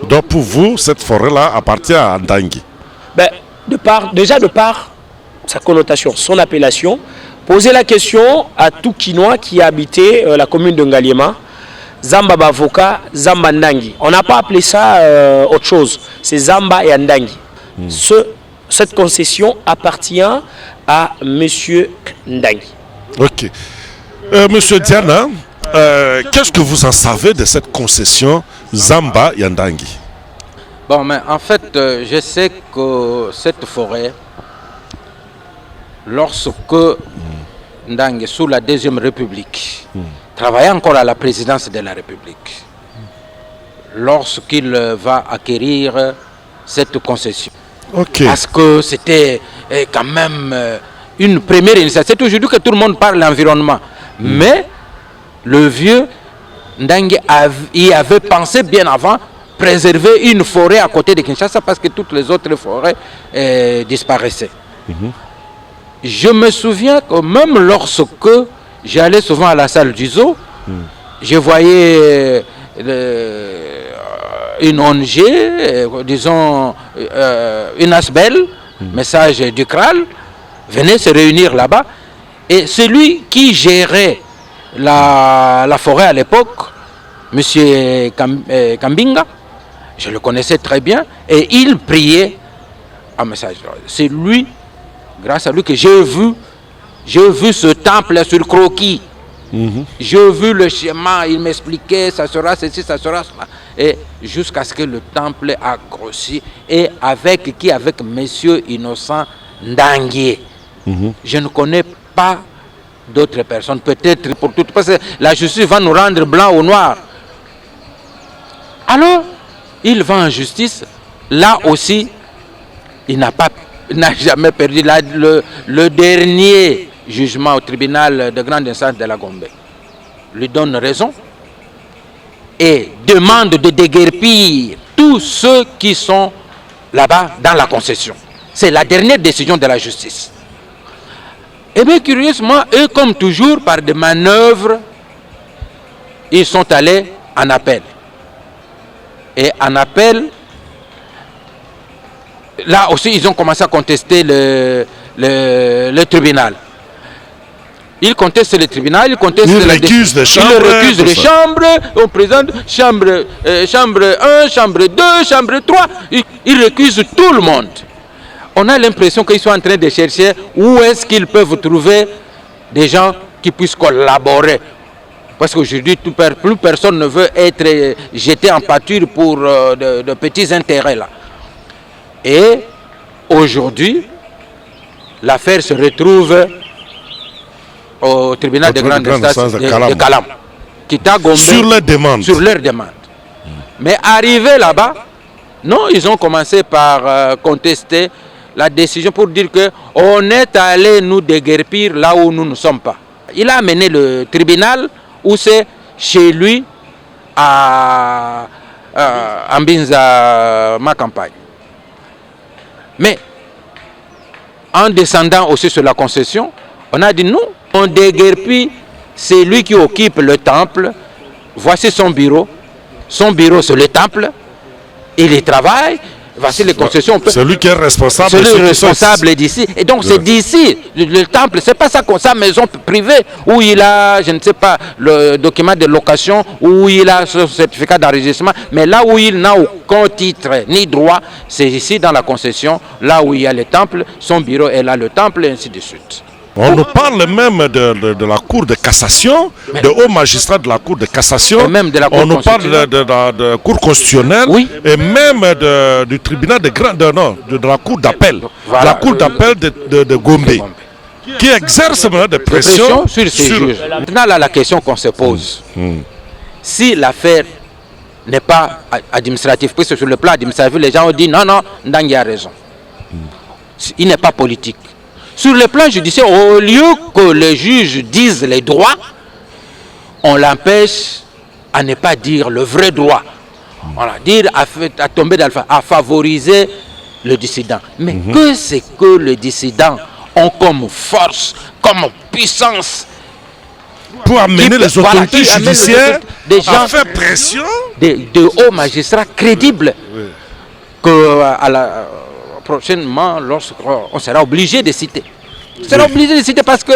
Donc pour vous, cette forêt-là appartient à Ndangui? Ben, de par sa connotation, son appellation, poser la question à tout Quinois qui a habité la commune de Ngaliema, Zamba Bavoka, Zamba Ndangui. On n'a pas appelé ça autre chose, c'est Zamba et Ndangui. Cette concession appartient à M. Ndangui. Ok. Monsieur Diana, qu'est-ce que vous en savez de cette concession Zamba et Ndangui? Bon, mais en fait, je sais que cette forêt, lorsque Ndangui, sous la Deuxième République, travaillait encore à la présidence de la République, lorsqu'il va acquérir cette concession. Okay. Parce que c'était quand même une première initiative. C'est aujourd'hui que tout le monde parle d'environnement. Mais le vieux Ndangui y avait pensé bien avant préserver une forêt à côté de Kinshasa parce que toutes les autres forêts disparaissaient. Je me souviens que même lorsque j'allais souvent à la salle du zoo, je voyais une ONG, disons une ASBEL, message du CRAL, venait se réunir là-bas. Et celui qui gérait la forêt à l'époque, M. Kambinga, je le connaissais très bien, et il priait un message. C'est lui, grâce à lui, que j'ai vu ce temple sur croquis. J'ai vu le schéma, il m'expliquait, ça sera ceci, ça sera cela. Et jusqu'à ce que le temple a grossi. Et avec qui? Avec M. Innocent Ndangui. Je ne connais pas d'autres personnes, peut-être pour toutes, parce que la justice va nous rendre blanc ou noir. Alors, il va en justice. Là aussi, il n'a jamais perdu. Le dernier jugement au tribunal de grande instance de la Gombe lui donne raison et demande de déguerpir tous ceux qui sont là-bas dans la concession. C'est la dernière décision de la justice. Et bien curieusement, eux comme toujours, par des manœuvres, ils sont allés en appel. Et en appel, là aussi ils ont commencé à contester le tribunal. Ils contestent le tribunal, ils contestent les chambres, on présente chambre 1, chambre 2, chambre 3, ils récusent tout le monde. On a l'impression qu'ils sont en train de chercher où est-ce qu'ils peuvent trouver des gens qui puissent collaborer. Parce qu'aujourd'hui, plus personne ne veut être jeté en pâture pour de petits intérêts là. Et aujourd'hui, l'affaire se retrouve au tribunal de grande instance de Kalam, qui t'a Gombe sur leur demande. Mais arrivé là-bas, non, ils ont commencé par contester la décision pour dire qu'on est allé nous déguerpir là où nous ne sommes pas. Il a amené le tribunal où c'est chez lui à Mbinza, ma campagne. Mais en descendant aussi sur la concession, on a dit nous, on déguerpit celui qui occupe le temple. Voici son bureau. Son bureau, c'est le temple. Il y travaille. Voici les concessions. C'est lui qui est responsable. C'est lui responsable d'ici. Et donc c'est d'ici, le temple. C'est pas sa maison privée où il a, je ne sais pas, le document de location, où il a ce certificat d'enregistrement. Mais là où il n'a aucun titre ni droit, c'est ici dans la concession, là où il y a le temple. Son bureau est là, le temple, et ainsi de suite. On nous parle même de la Cour de cassation, de hauts magistrats de la Cour de cassation. Et même de la Cour on nous parle de la Cour constitutionnelle, oui. Et même du tribunal de la Cour d'appel. Voilà. La Cour d'appel de Gombe, qui exerce des pressions sur ces juges. Maintenant, là, la question qu'on se pose, si l'affaire n'est pas administrative, puisque sur le plan administratif, les gens ont dit non, Ndangui a raison. Il n'est pas politique. Sur le plan judiciaire, au lieu que les juges disent les droits, on l'empêche à ne pas dire le vrai droit. On va dire à tomber dans à favoriser le dissident. Mais que c'est que les dissidents ont comme force, comme puissance pour amener les autorités judiciaires des gens, à faire pression. De hauts magistrats crédibles que prochainement, lorsqu'on sera obligé de citer. On sera obligé de citer parce que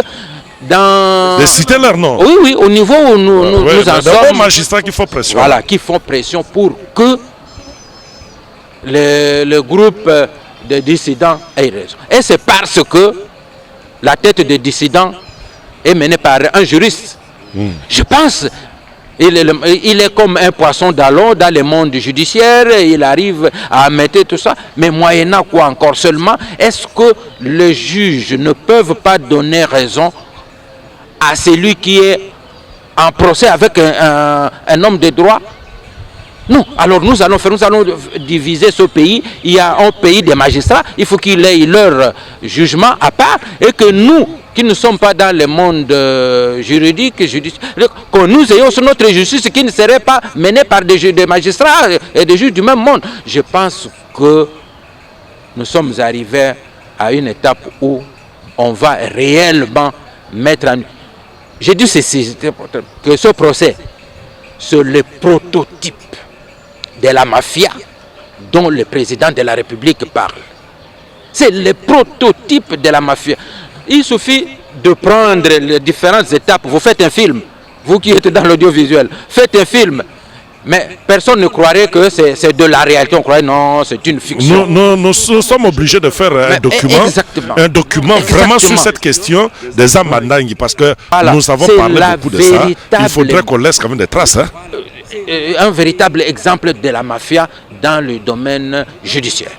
dans... De citer leur nom. Oui, au niveau où nous en sommes... Des magistrats qui font pression. Voilà, qui font pression pour que le groupe de dissidents ait raison. Et c'est parce que la tête des dissidents est menée par un juriste. Je pense, il est comme un poisson d'allon dans le monde judiciaire, il arrive à mettre tout ça, mais moyennant quoi encore seulement, est-ce que les juges ne peuvent pas donner raison à celui qui est en procès avec un homme de droit? Non, alors nous allons diviser ce pays. Il y a un pays des magistrats, il faut qu'ils aient leur jugement à part et que nous, qui ne sommes pas dans le monde juridique, que nous ayons notre justice qui ne serait pas menée par des magistrats et des juges du même monde. Je pense que nous sommes arrivés à une étape où on va réellement mettre en... J'ai dit ceci, que ce procès, c'est le prototype de la mafia dont le président de la République parle. C'est le prototype de la mafia. Il suffit de prendre les différentes étapes. Vous faites un film, vous qui êtes dans l'audiovisuel, faites un film. Mais personne ne croirait que c'est de la réalité. On croirait non, c'est une fiction. Nous sommes obligés de faire un document vraiment sur cette question des Zambandangi parce que nous avons parlé beaucoup de ça. Il faudrait qu'on laisse quand même des traces. Un véritable exemple de la mafia dans le domaine judiciaire.